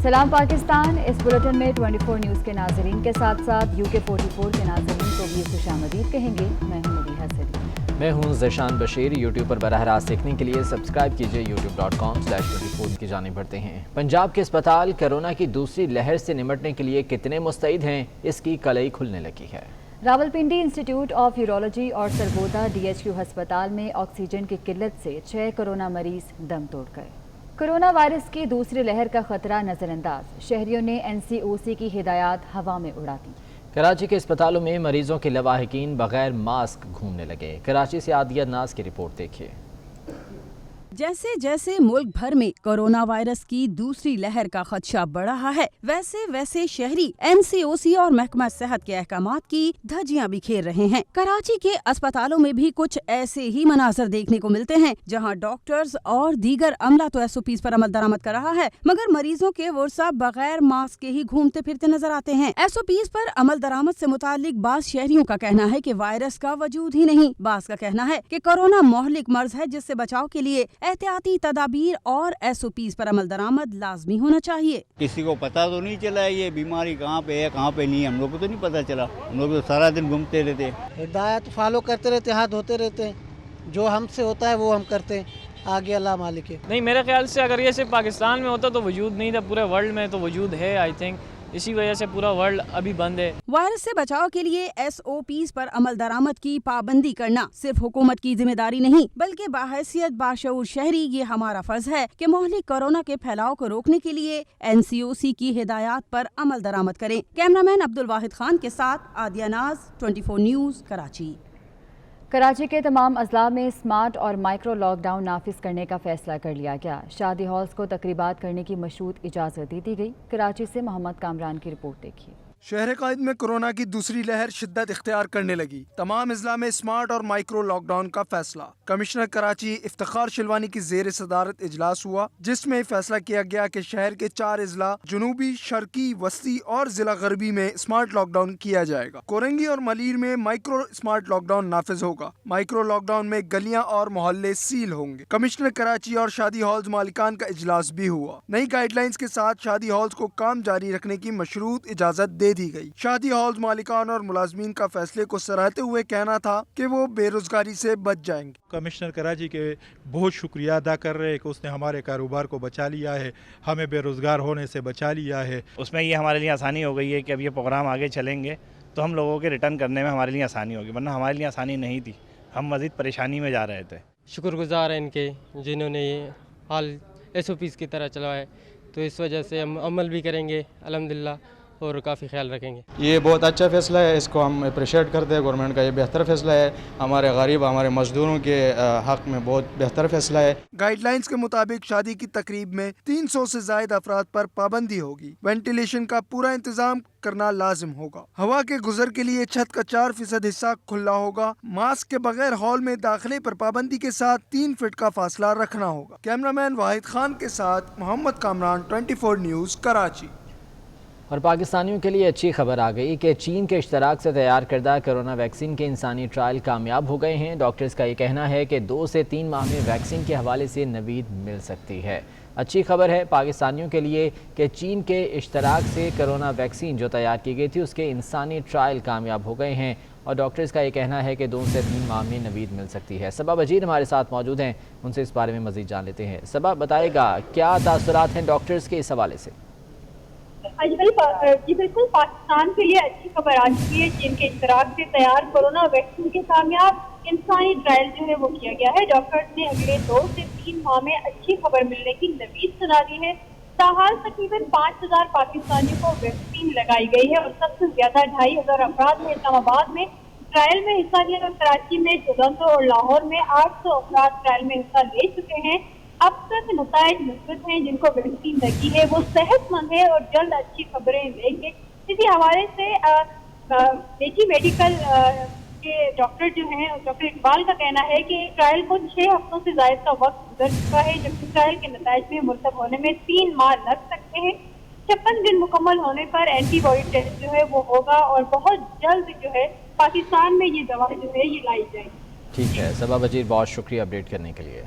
सलाम पाकिस्तान। इस बुलेटिन में 24 न्यूज़ के नाजरीन के साथ साथ UK 44 के नाजरीन को भी खुशामदीद कहेंगे। मैं हूं मदीहा सलीम। मैं हूं ज़शान बशीर। यूट्यूब पर बराह रास्त देखने के लिए सब्सक्राइब कीजिए youtube.com/24 की जानिब बढ़ते हैं। पंजाब के अस्पताल कोरोना की दूसरी लहर से निमटने के लिए कितने मुस्तैद हैं, इसकी कलई खुलने लगी है। रावलपिंडी इंस्टीट्यूट ऑफ यूरोलॉजी और सरगोदा DHQ अस्पताल में ऑक्सीजन की किल्लत से 6 कोरोना मरीज दम तोड़ गए। कोरोना वायरस की दूसरी लहर का खतरा नजरअंदाज, शहरियों ने NCOC की हिदायत हवा में उड़ा दी। कराची के अस्पतालों में मरीजों के लवाहिकीन बगैर मास्क घूमने लगे। कराची से आदिया नाज की रिपोर्ट देखिए। जैसे जैसे मुल्क भर में कोरोना वायरस की दूसरी लहर का खदशा बढ़ रहा है, वैसे वैसे शहरी NCOC और महकमा सेहत के अहकामात की धज्जियां बिखेर रहे हैं। कराची के अस्पतालों में भी कुछ ऐसे ही मनाजर देखने को मिलते हैं, जहां डॉक्टर्स और दीगर अमला तो SOPs पर अमल दरामद कर रहा है, मगर मरीजों के वर्सा बगैर मास्क के ही घूमते फिरते नजर आते हैं। SOPs पर अमल दरामद से मुतालिक बाज शहरियों का कहना है कि वायरस का वजूद ही नहीं। बाज का कहना है कि कोरोना मोहलिक मर्ज है, जिससे बचाव के लिए एहतियाती तदाबीर और SOPs पर अमल दरामद लाजमी होना चाहिए। किसी को पता तो नहीं चला है ये बीमारी कहाँ पे है कहाँ पे नहीं है, हम लोग को तो नहीं पता चला। हम लोग तो सारा दिन घूमते रहते, हिदायत फॉलो करते रहते, हाथ धोते रहते हैं, जो हमसे होता है वो हम करते हैं, आगे अल्लाह मालिक है। नहीं, मेरे ख्याल से अगर ये सिर्फ पाकिस्तान में होता तो वजूद नहीं था, पूरे वर्ल्ड में तो वजूद है। आई थिंक इसी वजह से पूरा वर्ल्ड अभी बंद है। वायरस से बचाव के लिए SOPs पर अमल दरामद की पाबंदी करना सिर्फ हुकूमत की जिम्मेदारी नहीं, बल्कि बाहैसियत बाशऊर शहरी ये हमारा फर्ज है कि मोहलिक कोरोना के फैलाव को रोकने के लिए NCOC की हिदायत पर अमल दरामद करें। कैमरामैन अब्दुल वाहिद खान के साथ आदिया नाज, 24 न्यूज़, कराची। कराची के तमाम अजला में स्मार्ट और माइक्रो लॉकडाउन नाफिज करने का फैसला कर लिया गया। शादी हॉल्स को तकरीबात करने की मशरूत इजाज़त दी गई। कराची से मोहम्मद कामरान की रिपोर्ट देखिए। शहर कायद में कोरोना की दूसरी लहर शिद्दत इख्तियार करने लगी। तमाम अजला में स्मार्ट और माइक्रो लॉकडाउन का फैसला। कमिश्नर कराची इफ्तिखार शिलवानी की जेर सदारत इजलास हुआ, जिसमें फैसला किया गया कि शहर के 4 अजला जनूबी, शर्की, वस्ती और जिला गरबी में स्मार्ट लॉकडाउन किया जाएगा। कोरंगी और मलीर में माइक्रो स्मार्ट लॉकडाउन नाफिज होगा। माइक्रो लॉकडाउन में गलियां और मोहल्ले सील होंगे। कमिश्नर कराची और शादी हॉल्स मालिकान का इजलास भी हुआ। नई गाइडलाइंस के साथ शादी हॉल्स को काम जारी रखने की मशरूत इजाजत दे दी गई। शादी हॉल्स मालिकान और मुलाजमीन का फैसले को सराहते हुए कहना था कि वो बेरोजगारी से बच जाएंगे। कमिश्नर कराची के बहुत शुक्रिया अदा कर रहे हैं कि उसने हमारे कारोबार को बचा लिया है, हमें बेरोजगार होने से बचा लिया है। उसमें ये हमारे लिए आसानी हो गई है कि अब ये प्रोग्राम आगे चलेंगे तो हम लोगों के रिटर्न करने में हमारे लिए आसानी होगी, वरना हमारे लिए आसानी नहीं थी, हम मज़ीद परेशानी में जा रहे थे। शुक्रगुजार हैं इनके, जिन्होंने ये हाल SOPs की तरह चलाया, तो इस वजह से हम अमल भी करेंगे अल्हम्दुलिल्लाह और काफ़ी ख्याल रखेंगे। ये बहुत अच्छा फैसला है, इसको हम अप्रिशिएट करते हैं। गवर्नमेंट का ये बेहतर फैसला है, हमारे गरीब हमारे मजदूरों के हक में बहुत बेहतर फैसला है। गाइडलाइंस के मुताबिक शादी की तकरीब में 300 से ज्यादा अफराद पर पाबंदी होगी। वेंटिलेशन का पूरा इंतजाम करना लाजिम होगा। हवा के गुजर के लिए छत का 4% हिस्सा खुला होगा। मास्क के बगैर हॉल में दाखिले पर पाबंदी के साथ 3 फीट का फासला रखना होगा। कैमरामैन वाहिद खान के साथ मोहम्मद कामरान, 24 न्यूज़, कराची। और पाकिस्तानियों के लिए अच्छी खबर आ गई कि चीन के इश्तराक से तैयार करदा कोरोना वैक्सीन के इंसानी ट्रायल कामयाब हो गए हैं। डॉक्टर्स का ये कहना है कि 2 से 3 माह में वैक्सीन के हवाले से नवीद मिल सकती है। अच्छी खबर है पाकिस्तानियों के लिए कि चीन के इश्तराक से कोरोना वैक्सीन जो तैयार की गई थी उसके इंसानी ट्रायल कामयाब हो गए हैं, और डॉक्टर्स का ये कहना है कि 2 से 3 माह में नवीद मिल सकती है। सबा वजीर हमारे साथ मौजूद हैं, उनसे इस बारे में मज़ीद जान लेते हैं। सबा, बताएगा क्या तासुरात हैं डॉक्टर्स के इस हवाले से? जी बिल्कुल, पाकिस्तान के लिए अच्छी खबर आ चुकी है। चीन के इश्तराक से तैयार कोरोना वैक्सीन के कामयाब इंसानी ट्रायल जो है वो किया गया है। डॉक्टर्स ने अगले 2 से 3 माह में अच्छी खबर मिलने की नवीद सुना दी है। ताहाल तकरीबन 5000 पाकिस्तानियों को वैक्सीन लगाई गई है और सबसे ज्यादा 2500 अफराद ने इस्लामाबाद में ट्रायल में हिस्सा लिया और कराची में, जोधपुर और लाहौर में 800 अफराद ट्रायल में हिस्सा ले चुके हैं। अब तक नताइज मुस्बत हैं, जिनको वैक्सीन लगी है वो सेहतमंद है और जल्द अच्छी खबरें लेंगे। इसी हवाले से बेटी मेडिकल के डॉक्टर जो हैं, डॉक्टर इकबाल का कहना है कि ट्रायल को 6 हफ्तों से ज्यादा का वक्त गुजर चुका है, जबकि ट्रायल के नताइज में मुरतब होने में 3 माह लग सकते हैं। 56 दिन मुकम्मल होने पर एंटीबॉडी टेस्ट जो है वो होगा और बहुत जल्द जो है पाकिस्तान में ये दवा जो है ये लाई जाएगी। ठीक है सबा वजीर, बहुत शुक्रिया अपडेट करने के लिए।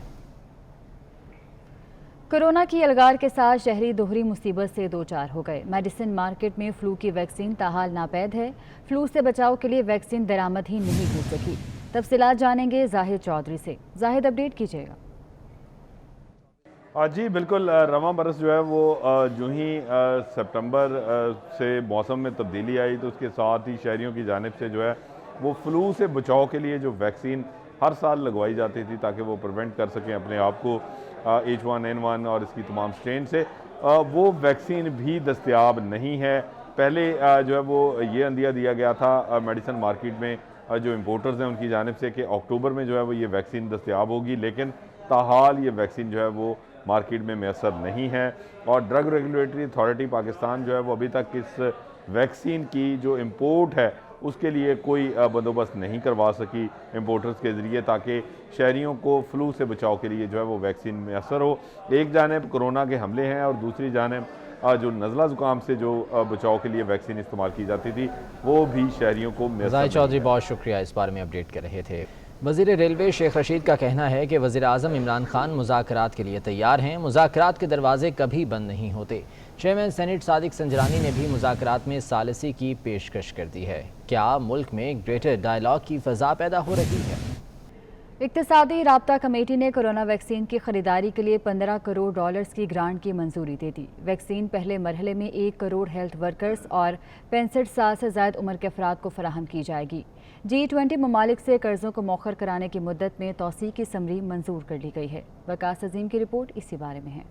कोरोना की अलगार के साथ शहरी दोहरी मुसीबत से दो चार हो गए। मेडिसिन मार्केट में फ्लू की वैक्सीन ताहाल नापैद है। फ्लू से बचाव के लिए वैक्सीन दरामद ही नहीं हो सकी। तफसीलात जानेंगे जाहिद चौधरी से। जाहिद, अपडेट कीजिएगा। जी बिल्कुल, रवां बरस जो है वो जो ही सितंबर से मौसम में तब्दीली आई तो उसके साथ ही शहरियों की जानिब से जो है वो फ्लू से बचाव के लिए जो वैक्सीन हर साल लगवाई जाती थी ताकि वो प्रिवेंट कर सकें अपने आप को H1N1 और इसकी तमाम स्ट्रेन से, वो वैक्सीन भी दस्तयाब नहीं है। पहले जो है वो ये अंदिया दिया गया था मेडिसिन मार्केट में जो इम्पोर्टर्स हैं उनकी जानिब से कि अक्टूबर में जो है वो ये वैक्सीन दस्तयाब होगी, लेकिन ताहाल ये वैक्सीन जो है वो मार्केट में मैसर नहीं है। और ड्रग रेगुलेटरी अथॉरिटी पाकिस्तान जो है वो अभी तक इस वैक्सीन की जो इम्पोर्ट है उसके लिए कोई बंदोबस्त नहीं करवा सकी इम्पोर्टर्स के ज़रिए, ताकि शहरियों को फ्लू से बचाव के लिए जो है वो वैक्सीन मैसर हो। एक जानिब कोरोना के हमले हैं और दूसरी जानिब जो नज़ला ज़ुकाम से जो बचाव के लिए वैक्सीन इस्तेमाल की जाती थी वो भी शहरियों को मैसर। जाहिद चौधरी बहुत शुक्रिया, इस बारे में अपडेट कर रहे थे। वज़ीर रेलवे शेख रशीद का कहना है कि वज़ीर आज़म इमरान खान मुज़ाकरात के लिए तैयार हैं। मुज़ाकरात के दरवाजे कभी बंद नहीं होते। चेयरमैन सेनेट सादिक संजरानी ने भी मुज़ाकरात में सालसी की पेशकश कर दी है। क्या मुल्क में ग्रेटर डायलॉग की फ़ज़ा पैदा हो रही है? इक़्तिसादी राब्ता कमेटी ने कोरोना वैक्सीन की खरीदारी के लिए 15 करोड़ डॉलर्स की ग्रांट की मंजूरी दे दी। वैक्सीन पहले मरहले में 1 करोड़ हेल्थ वर्कर्स और 65 साल से ज़ायद उम्र के अफराद को फराहम की जाएगी। G20 ममालिक से कर्ज़ों को मौखर कराने की मुद्दत में तौसीक़ की समरी मंजूर कर ली गई है। वकास अजीम की रिपोर्ट इसी बारे में है।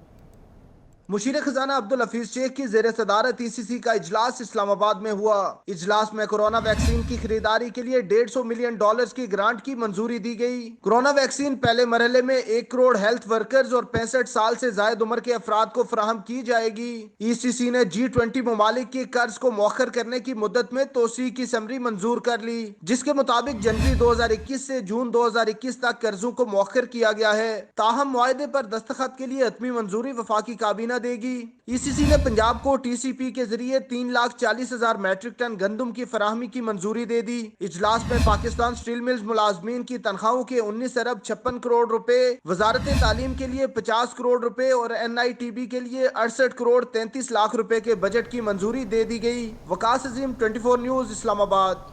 मुशीर खजाना अब्दुल हफीज शेख की ज़ेर सदारत ECC का इजलास इस्लामाबाद में हुआ। इजलास में कोरोना वैक्सीन की खरीदारी के लिए 150 मिलियन डॉलर्स की ग्रांट की मंजूरी दी गई। कोरोना वैक्सीन पहले मरहले में 1 करोड़ हेल्थ वर्कर्स और 65 साल से जायद उम्र के अफराद को फराहम की जाएगी। ECC ने G20 ममालिक के कर्ज को मौखर करने की मुद्दत में तोसी की समरी मंजूर कर ली, जिसके मुताबिक जनवरी 2021 से जून 2021 तक कर्जों को मौखर किया गया है। ताहम मुआहदे पर दस्तखत के लिए हतमी मंजूरी वफाकी काबीना देगी। ECC ने पंजाब को TCP के जरिए 3,40,000 मैट्रिक टन गंदम की फराहमी की मंजूरी दे दी। इजलास में पाकिस्तान स्टील मिल्स मुलाजमीन की तनख्वाहों के 19 अरब 56 करोड़ रुपए, वजारत तालीम के लिए 50 करोड़ रुपए और NITB के लिए 68 करोड़ 33 लाख रुपए के बजट की मंजूरी दे दी गई। वकास अजीम, 24 न्यूज़, इस्लामाबाद।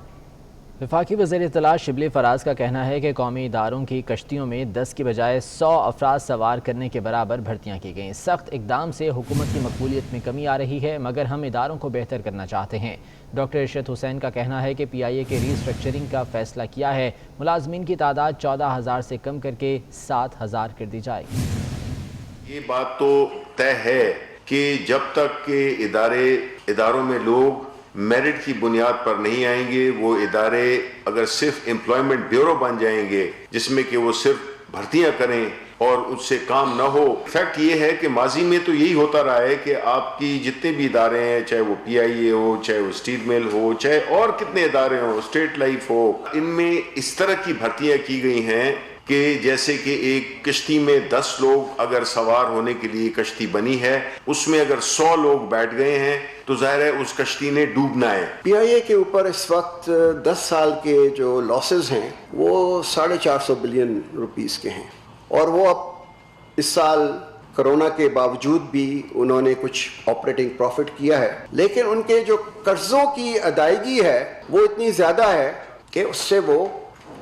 वफाकी वज़ीर इत्तला शिबली फराज का कहना है कि कौमी इदारों की कश्तियों में 10 की बजाय 100 अफराद सवार करने के बराबर भर्तियाँ की गईं। सख्त इकदाम से हुकूमत की मकबूलियत में कमी आ रही है, मगर हम इदारों को बेहतर करना चाहते हैं। डॉक्टर इरशद हुसैन का कहना है कि PIA के रीस्ट्रक्चरिंग का फैसला किया है। मुलाजमीन की तादाद 14,000 से कम करके 7,000 कर दी जाएगी। ये बात तो तय है कि जब तक के इदारों में लोग मेरिट की बुनियाद पर नहीं आएंगे, वो इदारे अगर सिर्फ एम्प्लॉयमेंट ब्यूरो बन जाएंगे जिसमें कि वो सिर्फ भर्तियां करें और उससे काम ना हो। फैक्ट ये है कि माजी में तो यही होता रहा है कि आपकी जितने भी इदारे हैं, चाहे वो PIA हो, चाहे वो स्टील मिल हो, चाहे और कितने इदारे हो, स्टेट लाइफ हो, इनमें इस तरह की भर्तियां की गई हैं कि जैसे कि एक कश्ती में 10 लोग अगर सवार होने के लिए कश्ती बनी है, उसमें अगर 100 लोग बैठ गए हैं तो जाहिर है उस कश्ती ने डूबना है। PIA के ऊपर इस वक्त 10 साल के जो लॉसेस हैं वो 450 बिलियन रुपीस के हैं, और वो अब इस साल कोरोना के बावजूद भी उन्होंने कुछ ऑपरेटिंग प्रॉफिट किया है, लेकिन उनके जो कर्जों की अदायगी है वो इतनी ज़्यादा है कि उससे वो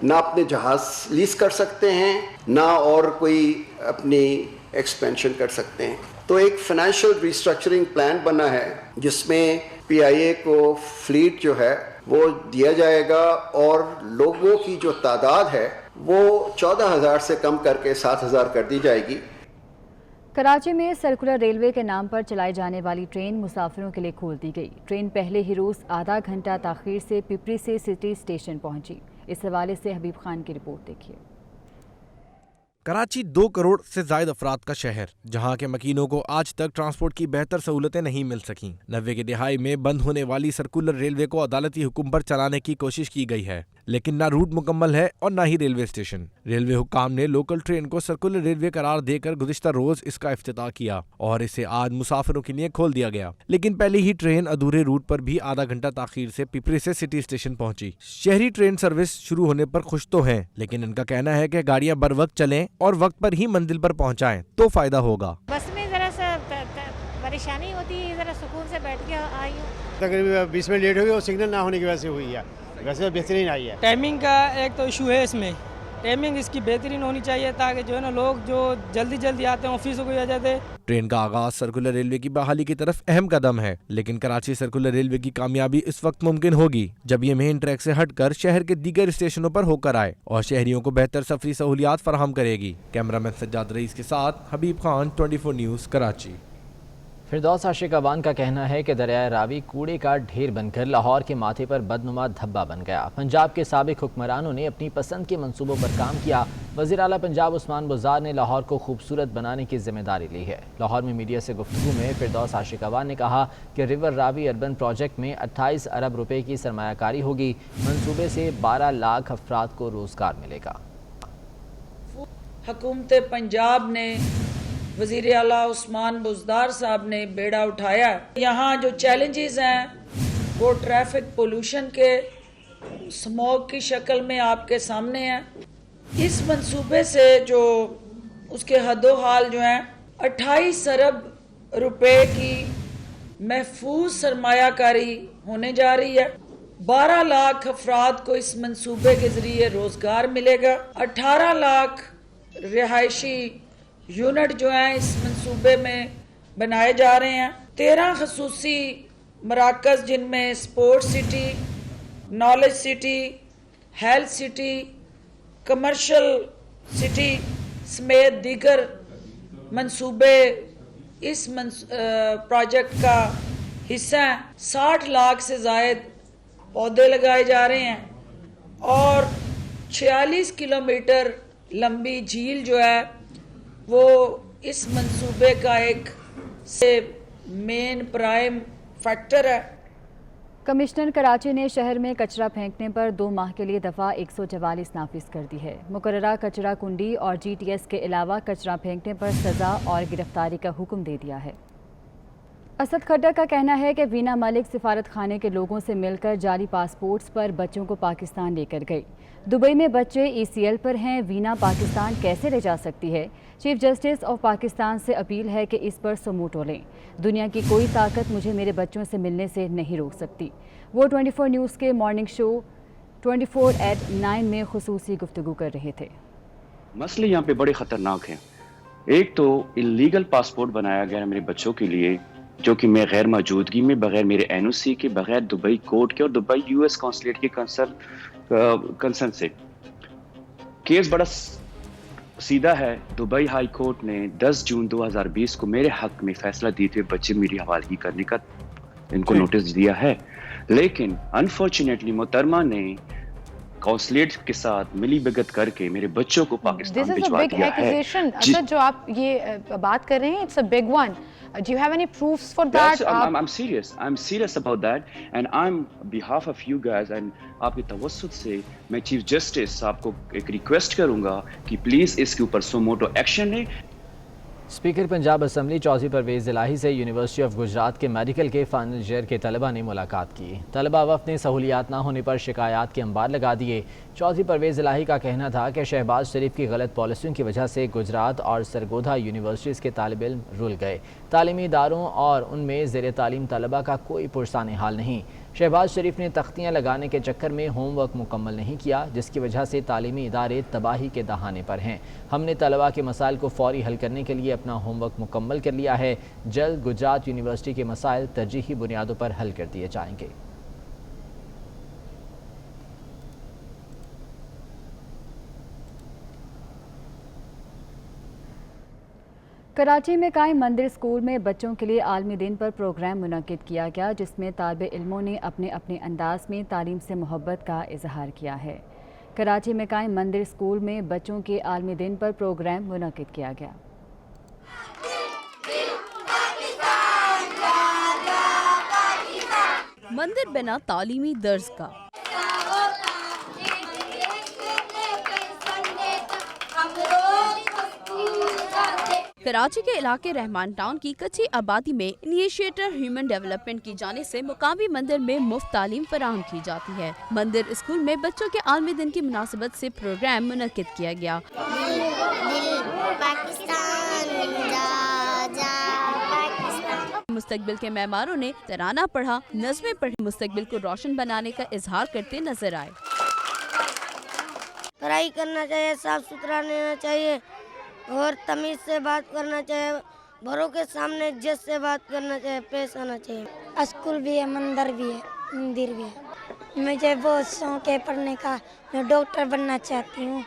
ना अपने जहाज़ लीज कर सकते हैं, ना और कोई अपनी एक्सपेंशन कर सकते हैं। तो एक फाइनेंशियल रिस्ट्रक्चरिंग प्लान बना है जिसमें PIA को फ्लीट जो है वो दिया जाएगा और लोगों की जो तादाद है वो 14,000 से कम करके 7,000 कर दी जाएगी। कराची में सर्कुलर रेलवे के नाम पर चलाई जाने वाली ट्रेन मुसाफिरों के लिए खोल दी गई। ट्रेन पहले ही रोज़ आधा घंटा ताख़ीर से पिपरी से सिटी स्टेशन पहुंची। इस हवाले से हबीब खान की रिपोर्ट देखिए। कराची 2 करोड़ से जायद अफराद का शहर, जहां के मकीनों को आज तक ट्रांसपोर्ट की बेहतर सहूलतें नहीं मिल सकीं। 90 की दिहाई में बंद होने वाली सर्कुलर रेलवे को अदालती हुक्म पर चलाने की कोशिश की गई है, लेकिन ना रूट मुकम्मल है और ना ही रेलवे स्टेशन। रेलवे हुक्काम ने लोकल ट्रेन को सर्कुलर रेलवे करार देकर गुज़िश्ता रोज इसका इफ्तिताह किया और इसे आज मुसाफिरों के लिए खोल दिया गया, लेकिन पहले ही ट्रेन अधूरे रूट पर भी आधा घंटा ताखीर से पिपरी से सिटी स्टेशन पहुंची। शहरी ट्रेन सर्विस शुरू होने पर खुश तो हैं, लेकिन इनका कहना है कि गाड़ियां बर वक्त चलें और वक्त पर ही मंजिल पर पहुंचाएं तो फायदा होगा। बस में तकरीबन 20 मिनट लेट हुई और सिग्नल ना होने की वजह से हुई है, वैसे बेहतरीन आई है। टाइमिंग का एक तो इशू है, इसमें टाइमिंग इसकी बेहतरीन होनी चाहिए ताकि जो है ना लोग जो जल्दी आते हैं ऑफिसों को आ जाते हैं। ट्रेन का आगाज सर्कुलर रेलवे की बहाली की तरफ अहम कदम है, लेकिन कराची सर्कुलर रेलवे की कामयाबी इस वक्त मुमकिन होगी जब ये मेन ट्रैक से हटकर शहर के दीगर स्टेशनों पर होकर आए और शहरियों को बेहतर सफरी सहूलियात फराहम करेगी। कैमरामैन सज्जाद रईस के साथ हबीब खान, 24 न्यूज़, कराची। फिरदौस आशिक अवान का कहना है कि दरियाए रावी कूड़े का ढेर बनकर लाहौर के माथे पर बदनुमा धब्बा बन गया। पंजाब के साबिक हुक्मरानों ने अपनी पसंद के मंसूबों पर काम किया। वज़ीर आला पंजाब उस्मान बुज़दार ने लाहौर को खूबसूरत बनाने की जिम्मेदारी ली है। लाहौर में मीडिया से गुफ्तगू में फिरदौस आशिक अवान ने कहा कि रिवर रावी अर्बन प्रोजेक्ट में 28 अरब रुपए की सरमायाकारी होगी। मंसूबे से 12 लाख अफराद को रोजगार मिलेगा। हुकूमत पंजाब ने, वज़ीर आला उस्मान बुज़दार साहब ने बेड़ा उठाया। यहाँ जो चैलेंजेस हैं वो ट्रैफिक पोल्यूशन के, स्मोक की शक्ल में आपके सामने हैं। इस मंसूबे से जो उसके हदो हाल जो हैं 28 अरब रुपए की महफूज सरमायाकारी होने जा रही है। 12 लाख अफराद को इस मंसूबे के ज़रिए रोज़गार मिलेगा। 18 लाख रिहायशी यूनिट जो हैं इस मंसूबे में बनाए जा रहे हैं। 13 खसूसी मराकज़ जिनमें sports city, knowledge city, health city, commercial city समेत दीगर मंसूबे इस प्रोजेक्ट का हिस्सा हैं। 60 लाख से ज़ायद पौधे लगाए जा रहे हैं और 46 किलोमीटर लंबी झील जो है वो इस मंसूबे का एक से मेन प्राइम फैक्टर है। कमिश्नर कराची ने शहर में कचरा फेंकने पर 2 माह के लिए दफ़ा 144 नाफिज कर दी है। मुकर्ररा कचरा कुंडी और GTS के अलावा कचरा फेंकने पर सज़ा और गिरफ्तारी का हुक्म दे दिया है। असद खट्टर का कहना है कि वीना मलिक सिफारत खाने के लोगों से मिलकर जाली पासपोर्ट्स पर बच्चों को पाकिस्तान लेकर गई। दुबई में बच्चे ECL पर हैं, वीना पाकिस्तान कैसे ले जा सकती है? चीफ जस्टिस ऑफ पाकिस्तान से अपील है कि इस पर समूटो लें। दुनिया की कोई ताकत मुझे मेरे बच्चों से मिलने से नहीं रोक सकती। वो 24 न्यूज़ के मॉर्निंग शो 24/9 में खुसूसी गुफ्तगू कर रहे थे। मसले यहाँ पे बड़े ख़तरनाक हैं। एक तो इलीगल पासपोर्ट बनाया गया है मेरे बच्चों के लिए, जो कि मैं गैर मौजूदगी में, बगैर मेरे NOC के, बगैर दुबई कोर्ट के और दुबई US कॉन्सुलेट के कंसर्न से। केस बड़ा सीधा है। दुबई हाई कोर्ट ने 10 जून 2020 को मेरे हक में फैसला देते हुए बच्चे मेरी हवालगी करने का इनको नोटिस दिया है, लेकिन अनफॉर्चुनेटली मोहतरमा ने कॉन्सुलेट के साथ मिली भगत करके मेरे बच्चों को पाकिस्तान भिजवा दिया है। असद, जो आप ये बात कर रहे हैं, it's a big one. Do you have any proofs for that? Yes, I'm serious. I'm serious about that, and I'm behalf of you guys and आपके तवस्सुत से मैं चीफ जस्टिस साहब को एक रिक्वेस्ट करूंगा कि प्लीज इसके ऊपर सुमोटो एक्शन लें। स्पीकर पंजाब असम्बली चौधरी परवेज़ इलाही से यूनिवर्सिटी ऑफ गुजरात के मेडिकल के फाइनल ईयर के तलबा ने मुलाकात की। तलबा वफ़द ने सहूलियात ना होने पर शिकायत के अंबार लगा दिए। चौधरी परवेज़ इलाही का कहना था कि शहबाज शरीफ की गलत पॉलिसियों की वजह से गुजरात और सरगोधा यूनिवर्सिटीज़ के तालिब इल्म रुल गए। तालीमी इदारों और उनमें ज़ेर तालीम तलबा का कोई पुरसाने हाल नहीं। शहबाज शरीफ ने तख्तियाँ लगाने के चक्कर में होमवर्क मुकम्मल नहीं किया, जिसकी वजह से तालीमी इदारे तबाही के दहाने पर हैं। हमने तलबा के मसाइल को फौरी हल करने के लिए अपना होमवर्क मुकम्मल कर लिया है। जल्द गुजरात यूनिवर्सिटी के मसाइल तरजीही बुनियादों पर हल कर दिए जाएंगे। कराची में कायम मंदिर स्कूल में बच्चों के लिए आलमी दिन पर प्रोग्राम मुनक्किद किया गया, जिसमें तालिबे इल्मों ने अपने अपने अंदाज में तालीम से मोहब्बत का इजहार किया है। कराची में कायम मंदिर स्कूल में बच्चों के आलमी दिन पर प्रोग्राम मुनक्किद किया गया। मंदिर बना तालीमी दर्ज का। कराची के इलाके रहमान टाउन की कच्ची आबादी में इनिशिएटर ह्यूमन डेवलपमेंट की जाने से मुकामी मंदिर में मुफ्त तालीम फराहम की जाती है। मंदिर स्कूल में बच्चों के आलमी दिन की मुनासिबत से प्रोग्राम मुनक्किद किया गया। मुस्तकबिल के मेहमानों ने तराना पढ़ा, नज़्में पढ़ी, मुस्तकबिल को रोशन बनाने का इजहार करते नजर आए। पढ़ाई करना चाहिए, साफ सुथरा रहना चाहिए और तमीज से बात करना चाहिए, बड़ों के सामने इज्जत से बात करना चाहिए, पेश आना चाहिए। स्कूल भी है, मंदिर भी है। मुझे बहुत शौक है पढ़ने का, मैं डॉक्टर बनना चाहती हूँ।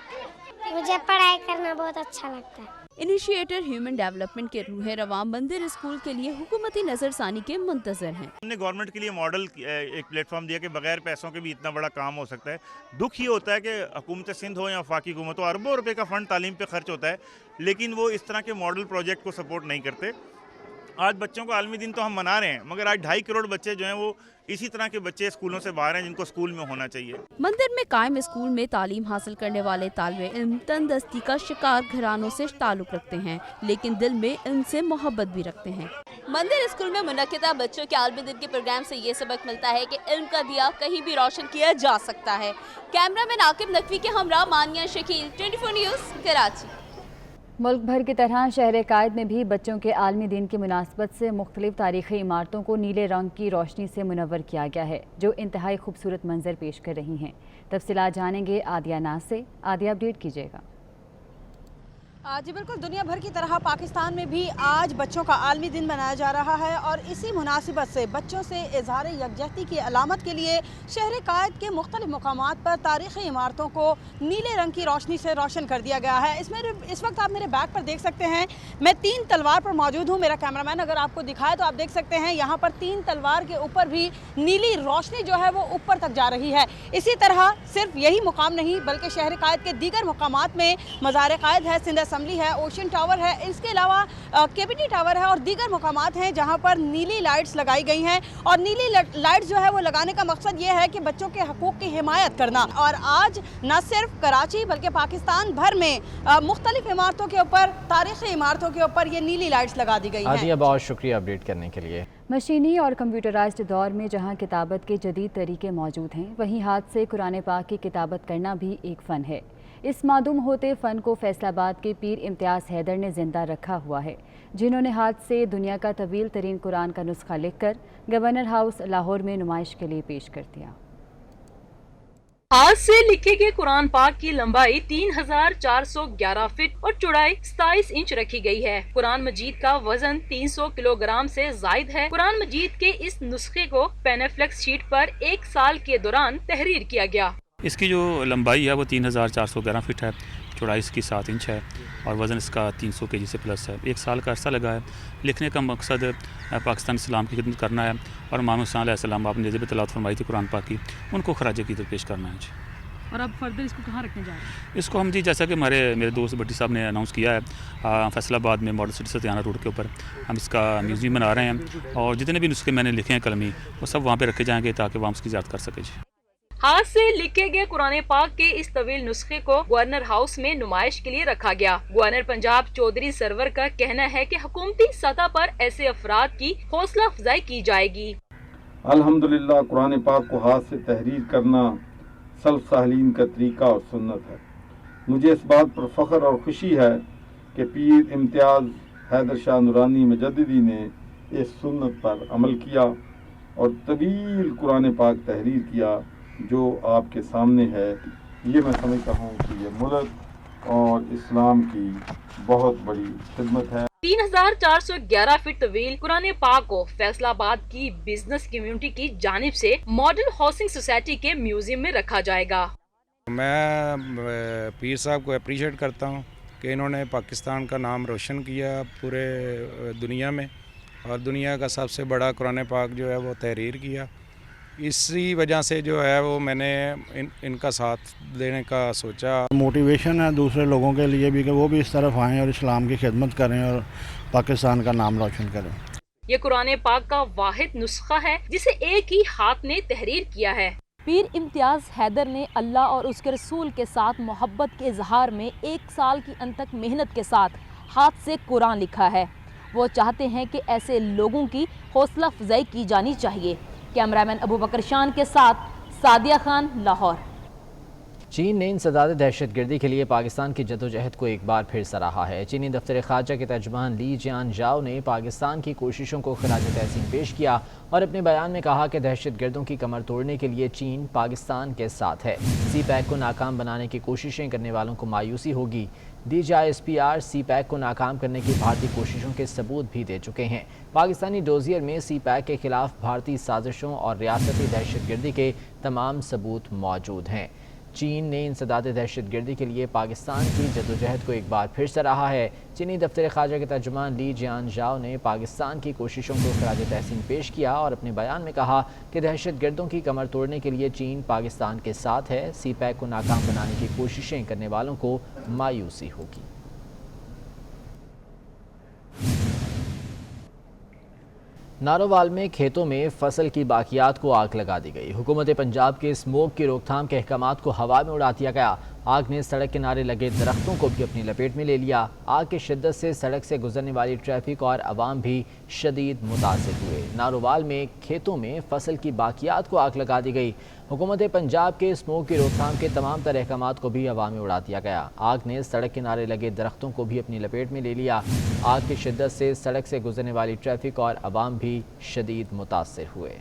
मुझे पढ़ाई करना बहुत अच्छा लगता है। इनिशिएटर ह्यूमन डेवलपमेंट के रूह रवां मंदिर स्कूल के लिए हुकूमती नजरसानी के मुंतजर हैं। हमने गवर्नमेंट के लिए मॉडल एक प्लेटफॉर्म दिया कि बगैर पैसों के भी इतना बड़ा काम हो सकता है। दुख ये होता है कि हुकूमत सिंध हो या वफाकी हुकूमत हो, अरबों रुपए का फंड तालीम पे खर्च होता है, लेकिन वो इस तरह के मॉडल प्रोजेक्ट को सपोर्ट नहीं करते। आज बच्चों का आलमी दिन तो हम मना रहे हैं, मगर आज 2.5 करोड़ बच्चे जो हैं वो इसी तरह के बच्चे स्कूलों से बाहर हैं जिनको स्कूल में होना चाहिए। मंदिर में कायम स्कूल में तालीम हासिल करने वाले तालिबे इल्म तंदस्ती का शिकार घरानों से ताल्लुक रखते हैं, लेकिन दिल में इनसे मोहब्बत भी रखते हैं। मंदिर स्कूल में मुनक्किदा बच्चों के आलमी दिन के प्रोग्राम से ये सबक मिलता है कि इल्म का दिया कहीं भी रोशन किया जा सकता है। कैमरामैन आकिब नकवी के हमरा मानिया शकील, 24 न्यूज़, कराची। मुल्क भर की तरह शहर कायद में भी बच्चों के आलमी दिन की मुनासबत से मुख्तलिफ तारीख़ी इमारतों को नीले रंग की रोशनी से मुनव्वर किया गया है, जो इंतहाई खूबसूरत मंजर पेश कर रही हैं। तफसीलात जानेंगे आदिया नाज से। आदिया, अपडेट कीजिएगा। जी बिल्कुल, दुनिया भर की तरह पाकिस्तान में भी आज बच्चों का आलमी दिन मनाया जा रहा है और इसी मुनासिबत से बच्चों से इजहार यकजहती की अलामत के लिए शहर कायद के मुख्तलिफ मकामात पर तारीख़ी इमारतों को नीले रंग की रोशनी से रोशन कर दिया गया है। इसमें इस वक्त आप मेरे बैग पर देख सकते हैं, मैं 3 तलवार पर मौजूद हूँ। मेरा कैमरामैन अगर आपको दिखाए तो आप देख सकते हैं यहाँ पर 3 तलवार के ऊपर भी नीली रोशनी जो है वो ऊपर तक जा रही है। इसी तरह सिर्फ यही मुकाम नहीं बल्कि शहर कायद के दीगर मुकामात में मज़ार कायद है, सिंध असम्बली है, ओशन टावर है, इसके अलावा केबीटी टावर है और दीगर मुकामात हैं जहां पर नीली लाइट्स लगाई गई हैं। और नीली लाइट्स जो है वो लगाने का मकसद ये है कि बच्चों के हकूक़ की हिमायत करना। और आज न सिर्फ कराची बल्कि पाकिस्तान भर में मुख्तलिफ इमारतों के ऊपर, तारीख़ी इमारतों के ऊपर ये नीली लाइट्स लगा दी गई हैं। आदिया, बहुत शुक्रिया अपडेट करने के लिए। मशीनी और कंप्यूटराइज्ड दौर में जहां किताबत के जदीद तरीके मौजूद हैं, वहीं हाथ से कुरान पाक की किताबत करना भी एक फ़न है। इस मादूम होते फ़न को फैसलाबाद के पीर इम्तियाज़ हैदर ने ज़िंदा रखा हुआ है, जिन्होंने हाथ से दुनिया का तवील तरीन कुरान का नुस्खा लिखकर गवर्नर हाउस लाहौर में नुमाइश के लिए पेश कर दिया। हाथ से लिखे गए कुरान पाक की लंबाई 3411 फीट और चौड़ाई 27 इंच रखी गई है। कुरान मजीद का वजन 300 किलोग्राम से जायद है। कुरान मजीद के इस नुस्खे को पेनाफ्लेक्स शीट पर 1 साल के दौरान तहरीर किया गया। इसकी जो लंबाई है वो 3411 फीट है, चौड़ाई इसकी 7 इंच है और वज़न इसका 300 kg से प्लस है। 1 साल का अरसा लगा है। लिखने का मकसद पाकिस्तान इस्लाम की खिदमत करना है और इमाम हुसैन अलैहिस्सलाम आपने जब तलावत फरमाई थी कुरान पाक की, उनको खराज अक़ीदत पेश करना है जी। और अब फर्दर इसको कहाँ रखने जा रहे हैं? इसको हम जी, जैसा कि मेरे दोस्त भट्टी साहब ने अनाउंस किया है, फैसलाबाद में मॉडल सिटी सतियाना रोड के ऊपर हम इसका म्यूज़ियम बना रहे हैं और जितने भी नुस्खे मैंने लिखे हैं कलमी, वो सब वहाँ पर रखे जाएँगे ताकि वहाँ उसकी ज़्यादा कर सके जी। हाथ से लिखे गए कुरान पाक के इस तवील नुस्खे को गवर्नर हाउस में नुमाइश के लिए रखा गया। गवर्नर पंजाब चौधरी सरवर का कहना है कि हुकूमती सतह पर ऐसे अफराद की हौसला अफजाई की जाएगी। अल्हम्दुलिल्लाह, कुरान पाक को हाथ से तहरीर करना सल्फ साहलीन का तरीका और सुन्नत है। मुझे इस बात पर फ़ख्र और खुशी है कि पीर इम्तियाज़ हैदर शाह नूरानी मुजद्दिदी ने इस सुन्नत पर अमल किया और तवील कुरान पाक तहरीर किया जो आपके सामने है। ये मैं समझता हूँ कि ये मुल्क और इस्लाम की बहुत बड़ी खिदमत है। 3411 फीट तवील कुरान पाक को फैसलाबाद की बिजनेस कम्युनिटी की जानिब से मॉडल हाउसिंग सोसाइटी के म्यूजियम में रखा जाएगा। मैं पीर साहब को अप्रिशिएट करता हूँ कि इन्होंने पाकिस्तान का नाम रोशन किया पूरे दुनिया में और दुनिया का सबसे बड़ा कुरान पाक जो है वो तहरीर किया। इसी वजह से जो है वो मैंने इनका साथ देने का सोचा। मोटिवेशन है दूसरे लोगों के लिए भी कि वो भी इस तरफ आएँ और इस्लाम की खिदमत करें और पाकिस्तान का नाम रोशन करें। ये कुरान पाक का वाहिद नुस्खा है जिसे एक ही हाथ ने तहरीर किया है। पीर इम्तियाज़ हैदर ने अल्लाह और उसके रसूल के साथ मोहब्बत के इजहार में 1 साल की अनथक मेहनत के साथ हाथ से कुरान लिखा है। वो चाहते हैं कि ऐसे लोगों की हौसला अफजाई की जानी चाहिए। कैमरामैन अबू बकर शान के साथ सादिया खान, लाहौर। چین نے انسداد دہشت گردی کے لیے پاکستان کی جدوجہد کو ایک بار پھر سراہا ہے۔ چینی دفتر خارجہ کے ترجمان لی جیان ژاؤ نے پاکستان کی کوششوں کو خراج تحسین پیش کیا اور اپنے بیان میں کہا کہ دہشت گردوں کی کمر توڑنے کے لیے چین پاکستان کے ساتھ ہے۔ سی پیک کو ناکام بنانے کی کوششیں کرنے والوں کو مایوسی ہوگی۔ DJISPR سی پیک کو ناکام کرنے کی بھارتی کوششوں کے ثبوت بھی دے چکے ہیں۔ پاکستانی ڈوزیئر میں سی پیک کے خلاف بھارتی سازشوں اور ریاستی دہشت گردی کے تمام ثبوت موجود ہیں۔ چین نے انسداد دہشت گردی کے لیے پاکستان کی جدوجہد کو ایک بار پھر سراہا ہے۔ چینی دفتر خارجہ کے ترجمان لی جیان ژاؤ نے پاکستان کی کوششوں کو خراج تحسین پیش کیا اور اپنے بیان میں کہا کہ دہشت گردوں کی کمر توڑنے کے لیے چین پاکستان کے ساتھ ہے۔ سی پیک کو ناکام بنانے کی کوششیں کرنے والوں کو مایوسی ہوگی۔ نارووال میں کھیتوں میں فصل کی باقیات کو آگ لگا دی گئی۔ حکومت پنجاب کے اسموک کی روک تھام کے احکامات کو ہوا میں اڑا دیا گیا۔ آگ نے سڑک کنارے لگے درختوں کو بھی اپنی لپیٹ میں لے لیا۔ آگ کی شدت سے سڑک سے گزرنے والی ٹریفک اور عوام بھی شدید متاثر ہوئے۔ نارووال میں کھیتوں میں فصل کی باقیات کو آگ لگا دی گئی۔ حکومت پنجاب کے اسموک کی روک تھام کے تمام تر احکامات کو بھی ہوا میں اڑا دیا گیا۔ آگ نے سڑک کنارے لگے درختوں کو بھی اپنی لپیٹ میں لے لیا۔ آگ کی شدت سے سڑک سے گزرنے والی ٹریفک اور عوام بھی شدید متاثر ہوئے۔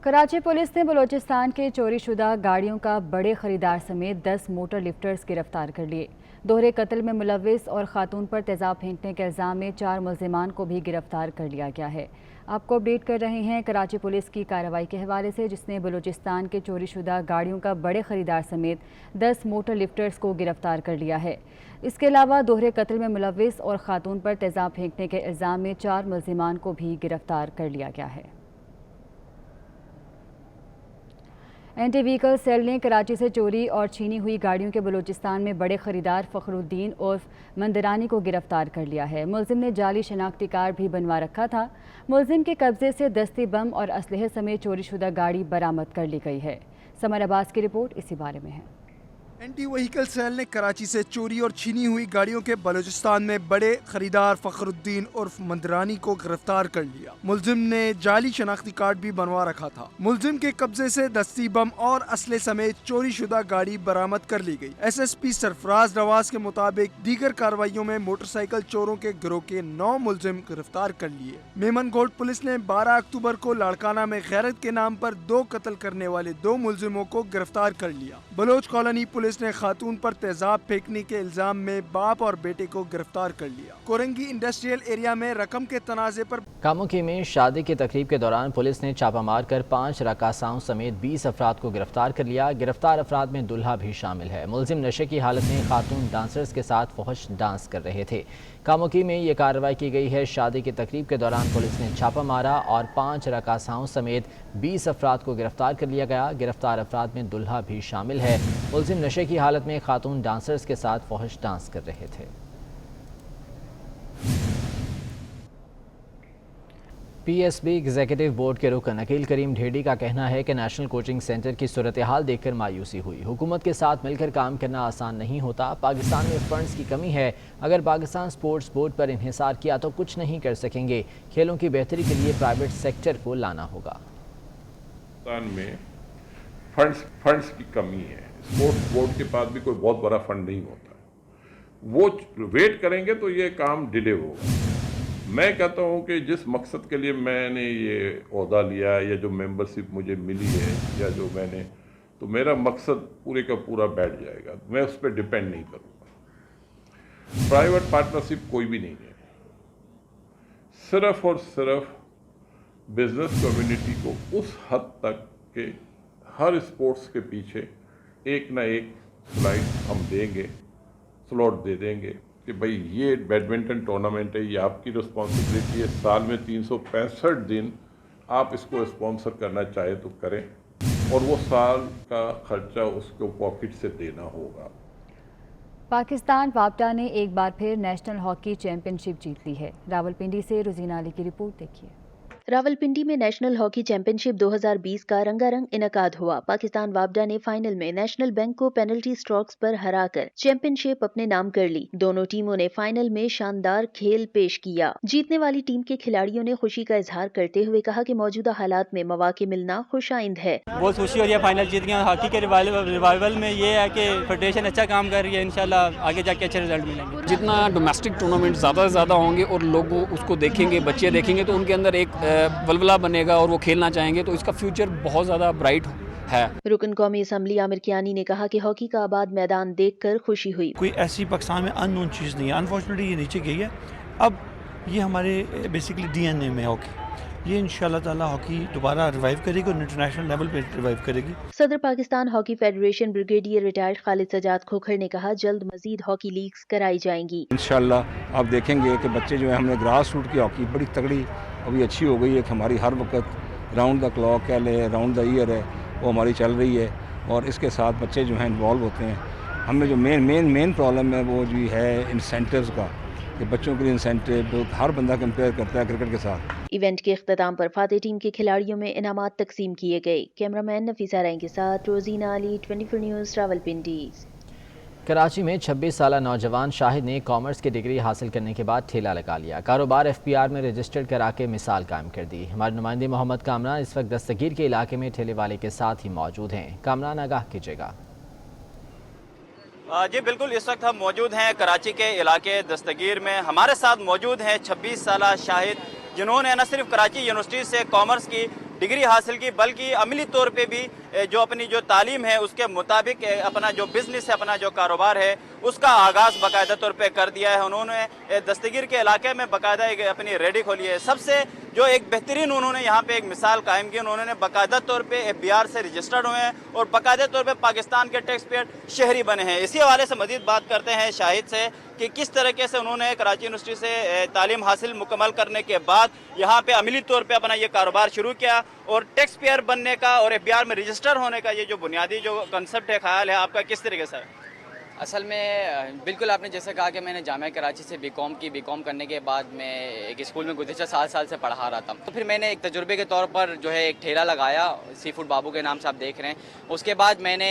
کراچی پولیس نے بلوچستان کے چوری شدہ گاڑیوں کا بڑے خریدار سمیت 10 موٹر لفٹرز گرفتار کر لیے۔ دوہرے قتل میں ملوث اور خاتون پر تیزاب پھینکنے کے الزام میں 4 ملزمان کو بھی گرفتار کر لیا گیا ہے۔ آپ کو اپڈیٹ کر رہے ہیں کراچی پولیس کی کارروائی کے حوالے سے، جس نے بلوچستان کے چوری شدہ گاڑیوں کا بڑے خریدار سمیت 10 موٹر لفٹرز کو گرفتار کر لیا ہے۔ اس کے علاوہ دوہرے قتل میں ملوث اور خاتون پر تیزاب پھینکنے کے الزام میں 4 ملزمان کو بھی گرفتار کر لیا گیا ہے۔ اینٹی ویکل سیل نے کراچی سے چوری اور چھینی ہوئی گاڑیوں کے بلوچستان میں بڑے خریدار فخر الدین عرف مندرانی کو گرفتار کر لیا ہے۔ ملزم نے جعلی شناختی کارڈ بھی بنوا رکھا تھا۔ ملزم کے قبضے سے دستی بم اور اسلحے سمیت چوری شدہ گاڑی برآمد کر لی گئی ہے۔ سمر عباس کی رپورٹ اسی بارے میں ہے۔ اینٹی وہیکل سیل نے کراچی سے چوری اور چھینی ہوئی گاڑیوں کے بلوچستان میں بڑے خریدار فخر الدین عرف مندرانی کو گرفتار کر لیا۔ ملزم نے جعلی شناختی کارڈ بھی بنوا رکھا تھا۔ ملزم کے قبضے سے دستی بم اور اسلحے سمیت چوری شدہ گاڑی برآمد کر لی گئی۔ SSP سرفراز نواز کے مطابق دیگر کارروائیوں میں موٹر سائیکل چوروں کے گروہ کے 9 ملزم گرفتار کر لیے۔ میمن گولڈ پولیس نے 12 اکتوبر کو لاڑکانہ میں غیرت کے نام پر 2 قتل کرنے والے 2 ملزموں کو گرفتار کر لیا۔ بلوچ کالونی پولیس نے خاتون پر تیزاب پھینکنے کے الزام میں باپ اور بیٹے کو گرفتار کر لیا۔ کورنگی انڈسٹریل ایریا میں رقم کے تنازع پر کاموکی میں شادی کی تقریب کے دوران پولیس نے چھاپہ مار کر 5 رقاصاؤں سمیت 20 افراد کو گرفتار کر لیا۔ گرفتار افراد میں دلہا بھی شامل ہے۔ ملزم نشے کی حالت میں خاتون ڈانسرز کے ساتھ فحش ڈانس کر رہے تھے۔ کاموکی میں یہ کارروائی کی گئی ہے۔ شادی کی تقریب کے دوران پولیس نے چھاپہ مارا اور 5 رقاصاؤں سمیت 20 افراد کو گرفتار کر لیا گیا۔ گرفتار افراد میں دلہا بھی شامل ہے۔ ملزم نشے کی حالت میں خاتون ڈانسرز کے ساتھ فحش ڈانس کر رہے تھے۔ PSB ایگزیکٹو بورڈ کے رکن عقیل کریم ڈھیڈی کا کہنا ہے کہ نیشنل کوچنگ سینٹر کی صورتحال دیکھ کر مایوسی ہوئی۔ حکومت کے ساتھ مل کر کام کرنا آسان نہیں ہوتا۔ پاکستان میں فنڈز کی کمی ہے۔ اگر پاکستان سپورٹس بورڈ پر انحصار کیا تو کچھ نہیں کر سکیں گے۔ کھیلوں کی بہتری کے لیے پرائیویٹ سیکٹر کو لانا ہوگا۔ پاکستان میں فنڈز کی کمی ہے۔ سپورٹس بورڈ کے پاس بھی کوئی بہت بڑا فنڈ نہیں ہوتا۔ وہ ویٹ کریں گے تو یہ کام ڈیلے ہوگا۔ میں کہتا ہوں کہ جس مقصد کے لیے میں نے یہ عہدہ لیا یا جو ممبرشپ مجھے ملی ہے یا جو میں نے، تو میرا مقصد پورے کا پورا بیٹھ جائے گا۔ میں اس پہ ڈیپینڈ نہیں کروں گا۔ پرائیویٹ پارٹنرشپ کوئی بھی نہیں ہے۔ صرف اور صرف بزنس کمیونٹی کو اس حد تک کہ ہر اسپورٹس کے پیچھے ایک نہ ایک سلائڈ ہم دیں گے، سلوٹ دے دیں گے کہ بھئی یہ بیڈمنٹن ٹورنامنٹ ہے، یہ آپ کی رسپانسبلٹی ہے۔ سال میں 365 دن آپ اس کو اسپانسر کرنا چاہے تو کریں، اور وہ سال کا خرچہ اس کو پاکٹ سے دینا ہوگا۔ پاکستان واپٹا نے ایک بار پھر نیشنل ہاکی چیمپئن شپ جیت لی ہے۔ راولپنڈی سے روزینہ علی کی رپورٹ دیکھیے۔ रावलपिंडी में नेशनल हॉकी चैंपियनशिप 2020 का रंगारंग इनकाद हुआ। पाकिस्तान वापडा ने फाइनल में नेशनल बैंक को पेनल्टी स्ट्रोक्स पर हराकर चैंपियनशिप अपने नाम कर ली। दोनों टीमों ने फाइनल में शानदार खेल पेश किया। जीतने वाली टीम के खिलाड़ियों ने खुशी का इजहार करते हुए कहा कि मौजूदा हालात में मौके मिलना खुशाइंद है। बहुत खुशी हो रही है, फाइनल जीत गए। हॉकी के रिवाइवल में ये है कि फेडरेशन अच्छा काम कर रही है, इंशाल्लाह आगे जाके अच्छे रिजल्ट मिलेंगे। जितना डोमेस्टिक टूर्नामेंट ज़्यादा से ज़्यादा होंगे और लोग उसको देखेंगे, बच्चे देखेंगे, तो उनके अंदर एक वलवला बनेगा और वो खेलना चाहेंगे, तो इसका फ्यूचर बहुत ज़्यादा ब्राइट है। रुकन कौमी असम्बली आमिर कियानी ने कहा कि हॉकी का आबाद मैदान देखकर खुशी हुई। कोई ऐसी पाकिस्तान में अननोन चीज़ नहीं है, अनफॉर्चुनेटली ये नीचे गई है। अब ये हमारे बेसिकली डीएनए में हॉकी, ये इंशाल्लाह ताला हॉकी दोबारा रिवाइव करेगी और इंटरनेशनल लेवल पे रिवाइव करेगी। सदर Pakistan hockey federation brigadier retired Khalid Sajjad Khokhar ने कहा जल्द मजीद हॉकी लीग्स कराई जाएंगी। इंशाल्लाह आप देखेंगे कि बच्चे जो है, हमने ग्रास रूट की हॉकी बड़ी तगड़ी अभी अच्छी हो गई है कि हमारी हर वक्त राउंड द क्लॉक कह ले, राउंड द ईयर है, वो हमारी चल रही है और इसके साथ बच्चे जो हैं इन्वॉल्व होते हैं। हमें जो मेन प्रॉब्लम है वो जो है इंसेंटिव्स का, कि बच्चों के लिए इंसेंटिव हर बंदा कंपेयर करता है क्रिकेट के साथ। इवेंट के इख्तिताम पर फातेह टीम के खिलाड़ियों में इनामात तकसीम किए गए। कैमरामैन नफीसा राय के साथ रोजीना अली, 24 न्यूज़, रावलपिंडी। कराची में 26 साला नौजवान शाहिद ने कॉमर्स की डिग्री हासिल करने के बाद ठेला लगा लिया। कारोबार FPR में रजिस्टर्ड करा के मिसाल कायम कर दी। हमारे नुमाइंदे मोहम्मद कामरान इस वक्त दस्तगीर के इलाके में ठेले वाले के साथ ही मौजूद हैं। कामरान आगाह कीजिएगा। जी बिल्कुल, इस वक्त हम मौजूद हैं कराची के इलाके दस्तगीर में। हमारे साथ मौजूद हैं 26 साला शाहिद, जिन्होंने न सिर्फ कराची यूनिवर्सिटी से कॉमर्स की डिग्री हासिल की बल्कि अमली तौर पे भी जो अपनी जो तालीम है उसके मुताबिक अपना जो बिज़नेस है, अपना जो कारोबार है उसका आगाज़ बाकायदा तौर पे कर दिया है। उन्होंने दस्तगीर के इलाके में बाकायदा एक अपनी रेडी खोली है। सबसे जो एक बेहतरीन उन्होंने यहाँ पे एक मिसाल कायम की, उन्होंने बाकायदा तौर पे FBR से रजिस्टर्ड हुए हैं और बाकायदा तौर पे पाकिस्तान के टैक्स पेयर शहरी बने हैं। इसी हवाले से मज़ीद बात करते हैं शाहिद से कि किस तरीके से उन्होंने कराची यूनिवर्सिटी से तालीम हासिल मुकम्मल करने के बाद यहाँ पे अमली तौर पे अपना ये कारोबार शुरू किया और टैक्स पेयर बनने का और FBR में रजिस्टर होने का ये जो बुनियादी जो कंसेप्ट है, ख्याल है आपका, किस तरीके से है? असल में बिल्कुल आपने जैसे कहा कि मैंने जामिया कराची से बीकॉम की। बीकॉम करने के बाद मैं एक स्कूल में गुज़िश्ता 7 साल से पढ़ा रहा था। तो फिर मैंने एक तजुर्बे के तौर पर जो है एक ठेला लगाया, सी फूड बाबू के नाम से आप देख रहे हैं। उसके बाद मैंने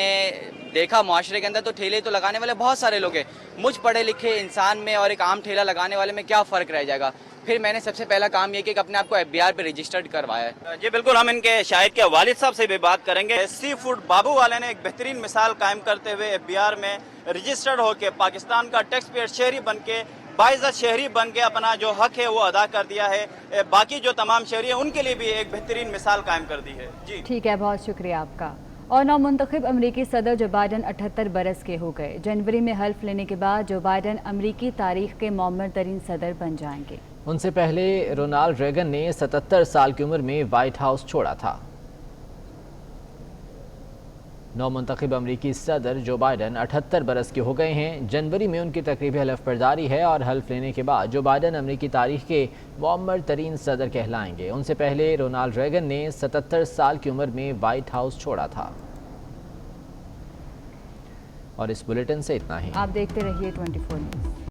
देखा मुआशरे के अंदर तो ठेले तो लगाने वाले बहुत सारे लोग हैं, मुझ पढ़े लिखे इंसान में और एक आम ठेला लगाने वाले में क्या फ़र्क रह जाएगा। फिर मैंने सबसे पहला काम ये कि अपने आप को FBR पे रजिस्टर्ड करवाया है। जी बिल्कुल, हम इनके शाहिद के वालिद साहब से भी बात करेंगे। सी फूड बाबू वाले ने एक बेहतरीन मिसाल कायम करते हुए FBR में रजिस्टर्ड होकर पाकिस्तान का टैक्स पेयर शहरी बन के बाइज़्ज़त शहरी बन के अपना जो हक है वो अदा कर दिया है। बाकी जो तमाम शहरी हैं उनके लिए भी एक बेहतरीन मिसाल कायम कर दी है। जी ठीक है, बहुत शुक्रिया आपका। और नौमुंतखब अमरीकी सदर जो बाइडन 78 बरस के हो गए। जनवरी में हल्फ लेने के बाद जो बाइडन अमरीकी तारीख के मौमर तरीन सदर बन जाएंगे। उनसे पहले रोनाल्ड रेगन ने 77 साल की उम्र में व्हाइट हाउस छोड़ा था। नौमुंतखब अमरीकी सदर जो बाइडन 78 बरस के हो गए हैं। जनवरी में उनकी तकरीबी हल्फ बर्दारी है और हल्फ लेने के बाद जो बाइडन अमरीकी तारीख के मौमर तरीन सदर कहलाएंगे। उनसे पहले रोनाल्ड रेगन ने 77 साल की उम्र में व्हाइट हाउस छोड़ा था। और इस बुलेटिन से इतना ही। आप देखते रहिए 24 न्यूज़।